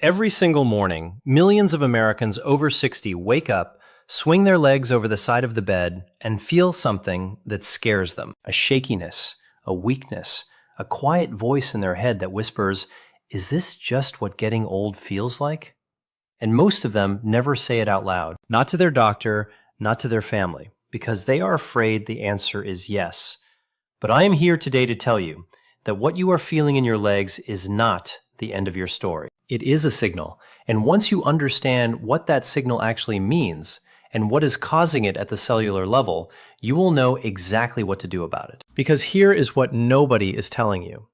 Every single morning, millions of Americans over 60 wake up, swing their legs over the side of the bed, and feel something that scares them. A shakiness, a weakness, a quiet voice in their head that whispers, "Is this just what getting old feels like?" And most of them never say it out loud, not to their doctor, not to their family, because they are afraid the answer is yes. But I am here today to tell you that what you are feeling in your legs is not the end of your story. It is a signal, and once you understand what that signal actually means and what is causing it at the cellular level, you will know exactly what to do about it. Because here is what nobody is telling you.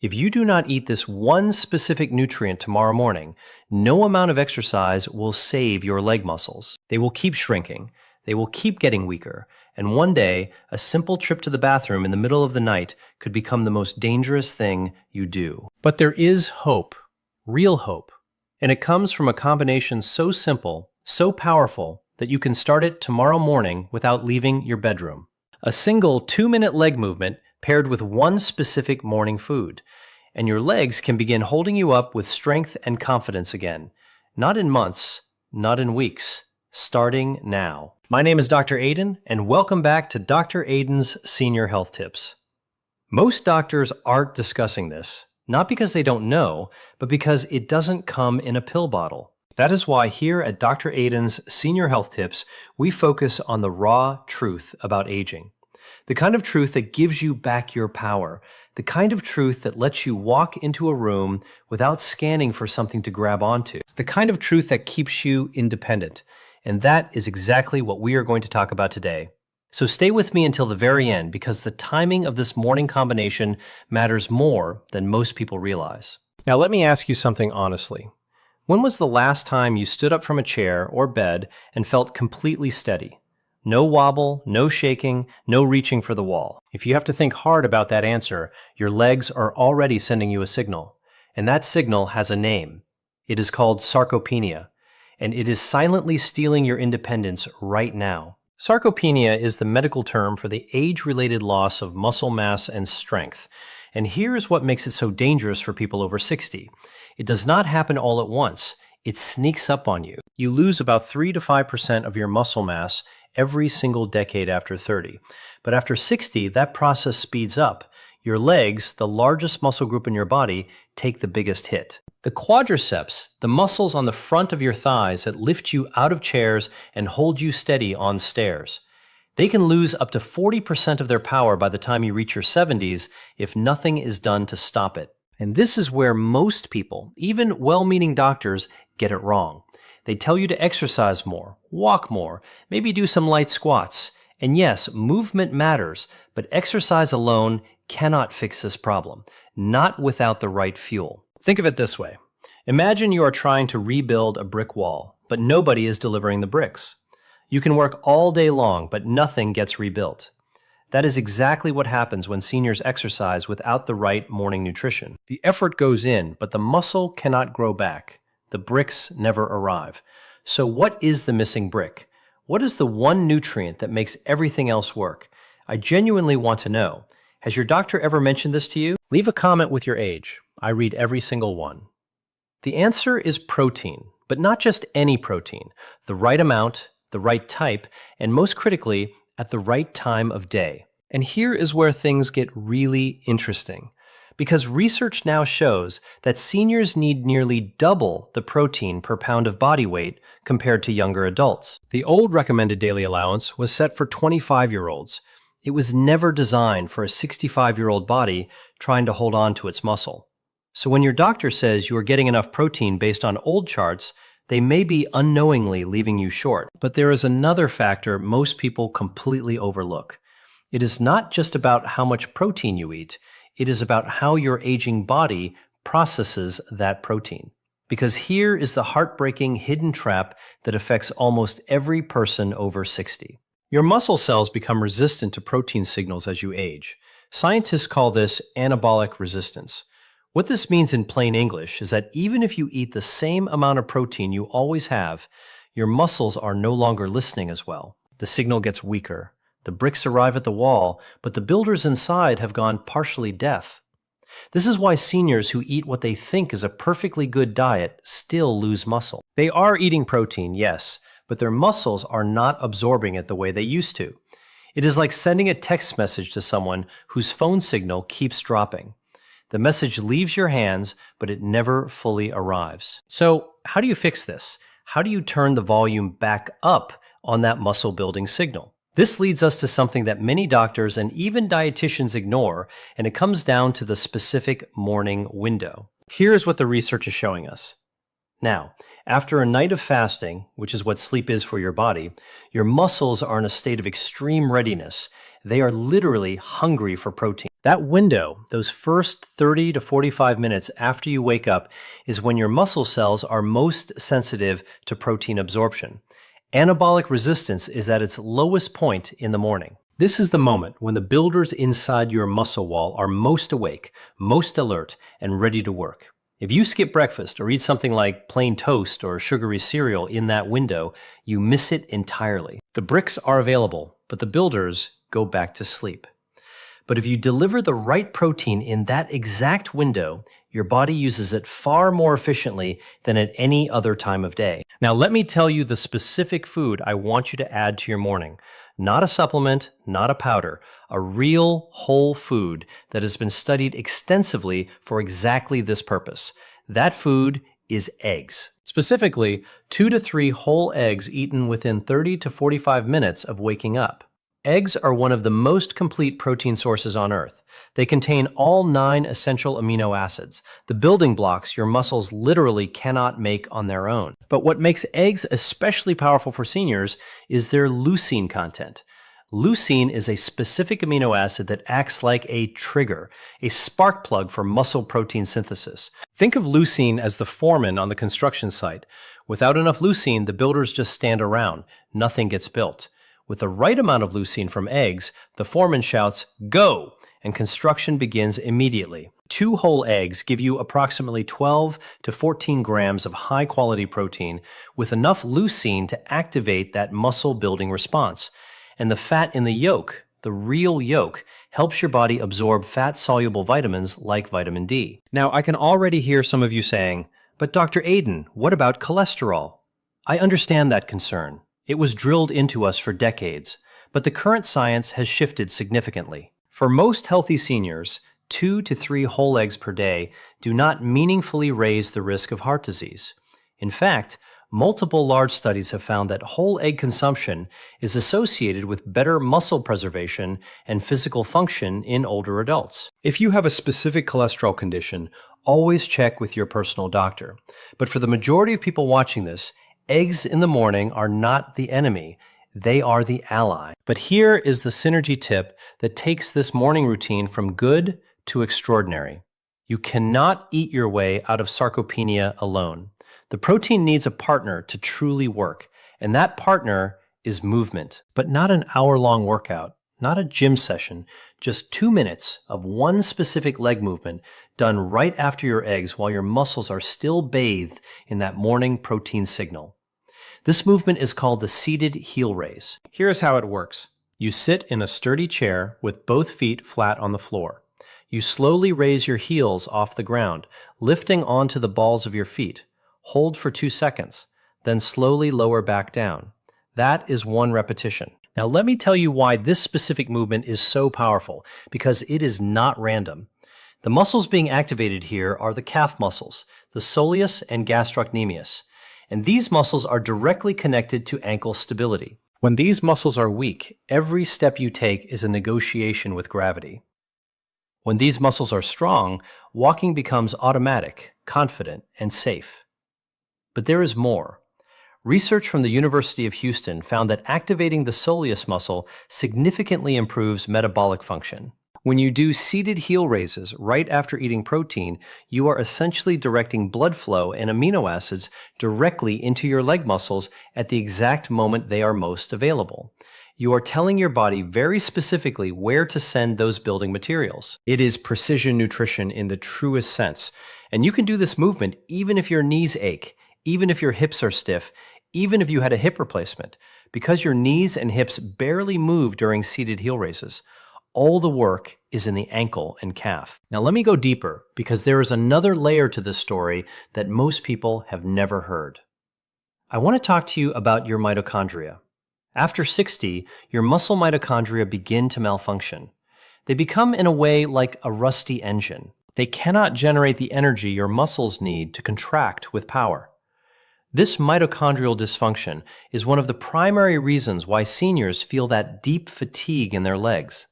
If you do not eat this one specific nutrient tomorrow morning, no amount of exercise will save your leg muscles. They will keep shrinking, they will keep getting weaker, and one day, a simple trip to the bathroom in the middle of the night could become the most dangerous thing you do. But there is hope. Real hope. And it comes from a combination so simple, so powerful, that you can start it tomorrow morning without leaving your bedroom. A single 2-minute leg movement paired with one specific morning food. And your legs can begin holding you up with strength and confidence again. Not in months, not in weeks. Starting now. My name is Dr. Aiden, and welcome back to Dr. Aiden's Senior Health Tips. Most doctors aren't discussing this. Not because they don't know, but because it doesn't come in a pill bottle. That is why here at Dr. Aiden's Senior Health Tips, we focus on the raw truth about aging. The kind of truth that gives you back your power. The kind of truth that lets you walk into a room without scanning for something to grab onto. The kind of truth that keeps you independent. And that is exactly what we are going to talk about today. So stay with me until the very end, because the timing of this morning combination matters more than most people realize. Now let me ask you something honestly. When was the last time you stood up from a chair or bed and felt completely steady? No wobble, no shaking, no reaching for the wall. If you have to think hard about that answer, your legs are already sending you a signal. And that signal has a name. It is called sarcopenia. And it is silently stealing your independence right now. Sarcopenia is the medical term for the age-related loss of muscle mass and strength. And here's what makes it so dangerous for people over 60. It does not happen all at once. It sneaks up on you. You lose about 3 to 5% of your muscle mass every single decade after 30. But after 60, that process speeds up. Your legs, the largest muscle group in your body, take the biggest hit. The quadriceps, the muscles on the front of your thighs that lift you out of chairs and hold you steady on stairs. They can lose up to 40% of their power by the time you reach your 70s if nothing is done to stop it. And this is where most people, even well-meaning doctors, get it wrong. They tell you to exercise more, walk more, maybe do some light squats. And yes, movement matters, but exercise alone cannot fix this problem, not without the right fuel. Think of it this way. Imagine you are trying to rebuild a brick wall, but nobody is delivering the bricks. You can work all day long, but nothing gets rebuilt. That is exactly what happens when seniors exercise without the right morning nutrition. The effort goes in, but the muscle cannot grow back. The bricks never arrive. So what is the missing brick? What is the one nutrient that makes everything else work? I genuinely want to know. Has your doctor ever mentioned this to you? Leave a comment with your age. I read every single one. The answer is protein, but not just any protein. The right amount, the right type, and most critically, at the right time of day. And here is where things get really interesting. Because research now shows that seniors need nearly double the protein per pound of body weight compared to younger adults. The old recommended daily allowance was set for 25-year-olds. It was never designed for a 65-year-old body trying to hold on to its muscle. So when your doctor says you are getting enough protein based on old charts, they may be unknowingly leaving you short. But there is another factor most people completely overlook. It is not just about how much protein you eat. It is about how your aging body processes that protein. Because here is the heartbreaking hidden trap that affects almost every person over 60. Your muscle cells become resistant to protein signals as you age. Scientists call this anabolic resistance. What this means in plain English is that even if you eat the same amount of protein you always have, your muscles are no longer listening as well. The signal gets weaker. The bricks arrive at the wall, but the builders inside have gone partially deaf. This is why seniors who eat what they think is a perfectly good diet still lose muscle. They are eating protein, yes, but their muscles are not absorbing it the way they used to. It is like sending a text message to someone whose phone signal keeps dropping. The message leaves your hands, but it never fully arrives. So, how do you fix this? How do you turn the volume back up on that muscle building signal? This leads us to something that many doctors and even dietitians ignore, and it comes down to the specific morning window. Here's what the research is showing us. Now, after a night of fasting, which is what sleep is for your body, your muscles are in a state of extreme readiness. They are literally hungry for protein. That window, those first 30 to 45 minutes after you wake up, is when your muscle cells are most sensitive to protein absorption. Anabolic resistance is at its lowest point in the morning. This is the moment when the builders inside your muscle wall are most awake, most alert, and ready to work. If you skip breakfast or eat something like plain toast or sugary cereal in that window, you miss it entirely. The bricks are available, but the builders go back to sleep. But if you deliver the right protein in that exact window, your body uses it far more efficiently than at any other time of day. Now, let me tell you the specific food I want you to add to your morning. Not a supplement, not a powder, a real whole food that has been studied extensively for exactly this purpose. That food is eggs. Specifically, 2 to 3 whole eggs eaten within 30 to 45 minutes of waking up. Eggs are one of the most complete protein sources on Earth. They contain all 9 essential amino acids, the building blocks your muscles literally cannot make on their own. But what makes eggs especially powerful for seniors is their leucine content. Leucine is a specific amino acid that acts like a trigger, a spark plug for muscle protein synthesis. Think of leucine as the foreman on the construction site. Without enough leucine, the builders just stand around. Nothing gets built. With the right amount of leucine from eggs, the foreman shouts, "Go!" and construction begins immediately. 2 whole eggs give you approximately 12 to 14 grams of high-quality protein with enough leucine to activate that muscle-building response. And the fat in the yolk, the real yolk, helps your body absorb fat-soluble vitamins like vitamin D. Now, I can already hear some of you saying, "But Dr. Aden, what about cholesterol?" I understand that concern. It was drilled into us for decades, but the current science has shifted significantly. For most healthy seniors, 2 to 3 whole eggs per day do not meaningfully raise the risk of heart disease. In fact, multiple large studies have found that whole egg consumption is associated with better muscle preservation and physical function in older adults. If you have a specific cholesterol condition, always check with your personal doctor. But for the majority of people watching this, eggs in the morning are not the enemy, they are the ally. But here is the synergy tip that takes this morning routine from good to extraordinary. You cannot eat your way out of sarcopenia alone. The protein needs a partner to truly work, and that partner is movement. But not an hour-long workout, not a gym session, just 2 minutes of one specific leg movement done right after your eggs while your muscles are still bathed in that morning protein signal. This movement is called the seated heel raise. Here's how it works. You sit in a sturdy chair with both feet flat on the floor. You slowly raise your heels off the ground, lifting onto the balls of your feet. Hold for 2 seconds, then slowly lower back down. That is 1 repetition. Now let me tell you why this specific movement is so powerful, because it is not random. The muscles being activated here are the calf muscles, the soleus and gastrocnemius, and these muscles are directly connected to ankle stability. When these muscles are weak, every step you take is a negotiation with gravity. When these muscles are strong, walking becomes automatic, confident, and safe. But there is more. Research from the University of Houston found that activating the soleus muscle significantly improves metabolic function. When you do seated heel raises right after eating protein, you are essentially directing blood flow and amino acids directly into your leg muscles at the exact moment they are most available. You are telling your body very specifically where to send those building materials. It is precision nutrition in the truest sense, and you can do this movement even if your knees ache, even if your hips are stiff, even if you had a hip replacement, because your knees and hips barely move during seated heel raises. All the work is in the ankle and calf. Now let me go deeper, because there is another layer to this story that most people have never heard. I want to talk to you about your mitochondria. After 60, your muscle mitochondria begin to malfunction. They become, in a way, like a rusty engine. They cannot generate the energy your muscles need to contract with power. This mitochondrial dysfunction is one of the primary reasons why seniors feel that deep fatigue in their legs.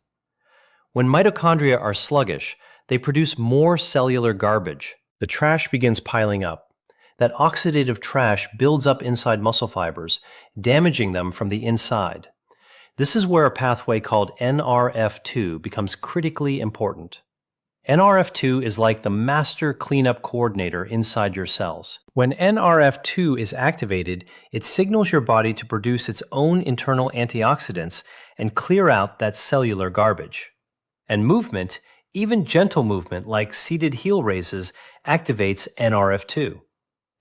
When mitochondria are sluggish, they produce more cellular garbage. The trash begins piling up. That oxidative trash builds up inside muscle fibers, damaging them from the inside. This is where a pathway called NRF2 becomes critically important. NRF2 is like the master cleanup coordinator inside your cells. When NRF2 is activated, it signals your body to produce its own internal antioxidants and clear out that cellular garbage. And movement, even gentle movement like seated heel raises, activates NRF2.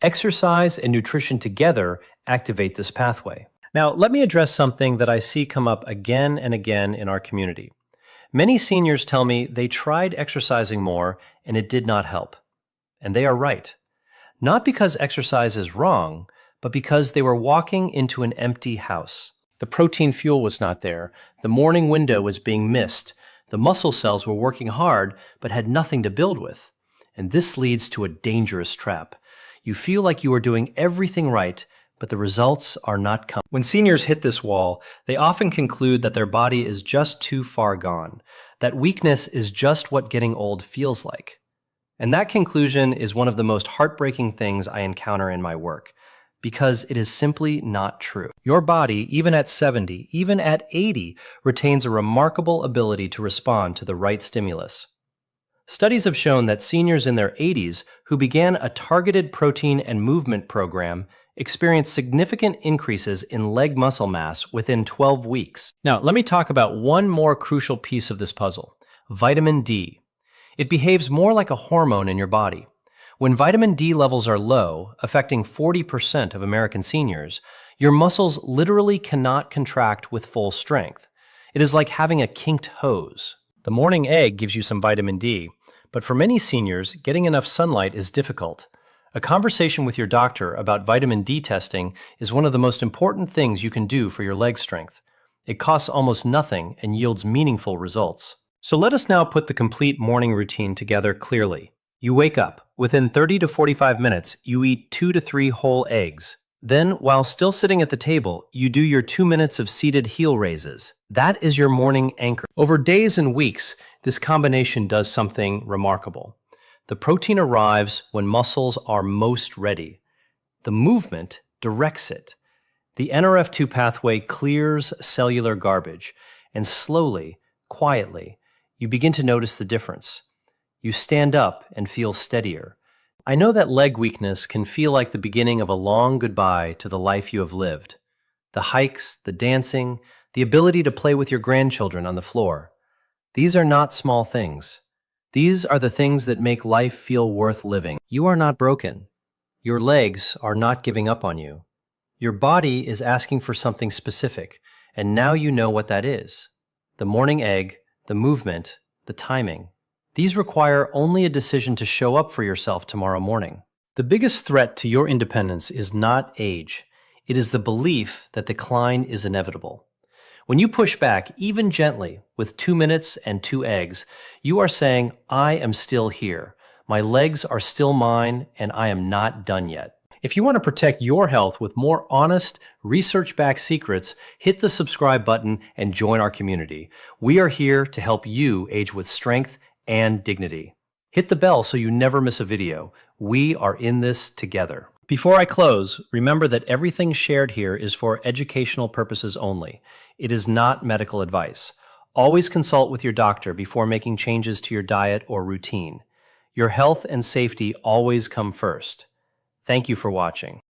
Exercise and nutrition together activate this pathway. Now, let me address something that I see come up again and again in our community. Many seniors tell me they tried exercising more and it did not help. And they are right. Not because exercise is wrong, but because they were walking into an empty house. The protein fuel was not there. The morning window was being missed. The muscle cells were working hard, but had nothing to build with. And this leads to a dangerous trap. You feel like you are doing everything right, but the results are not coming. When seniors hit this wall, they often conclude that their body is just too far gone, that weakness is just what getting old feels like. And that conclusion is one of the most heartbreaking things I encounter in my work, because it is simply not true. Your body, even at 70, even at 80, retains a remarkable ability to respond to the right stimulus. Studies have shown that seniors in their 80s who began a targeted protein and movement program experienced significant increases in leg muscle mass within 12 weeks. Now, let me talk about one more crucial piece of this puzzle: vitamin D. It behaves more like a hormone in your body. When vitamin D levels are low, affecting 40% of American seniors, your muscles literally cannot contract with full strength. It is like having a kinked hose. The morning egg gives you some vitamin D, but for many seniors, getting enough sunlight is difficult. A conversation with your doctor about vitamin D testing is one of the most important things you can do for your leg strength. It costs almost nothing and yields meaningful results. So let us now put the complete morning routine together clearly. You wake up. Within 30 to 45 minutes, you eat 2 to 3 whole eggs. Then, while still sitting at the table, you do your 2 minutes of seated heel raises. That is your morning anchor. Over days and weeks, this combination does something remarkable. The protein arrives when muscles are most ready. The movement directs it. The NRF2 pathway clears cellular garbage, and slowly, quietly, you begin to notice the difference. You stand up and feel steadier. I know that leg weakness can feel like the beginning of a long goodbye to the life you have lived. The hikes, the dancing, the ability to play with your grandchildren on the floor. These are not small things. These are the things that make life feel worth living. You are not broken. Your legs are not giving up on you. Your body is asking for something specific, and now you know what that is. The morning egg, the movement, the timing. These require only a decision to show up for yourself tomorrow morning. The biggest threat to your independence is not age. It is the belief that decline is inevitable. When you push back, even gently, with 2 minutes and 2 eggs, you are saying, I am still here. My legs are still mine, and I am not done yet. If you want to protect your health with more honest, research-backed secrets, hit the subscribe button and join our community. We are here to help you age with strength and dignity. Hit the bell so you never miss a video. We are in this together. Before I close, remember that everything shared here is for educational purposes only. It is not medical advice. Always consult with your doctor before making changes to your diet or routine. Your health and safety always come first. Thank you for watching.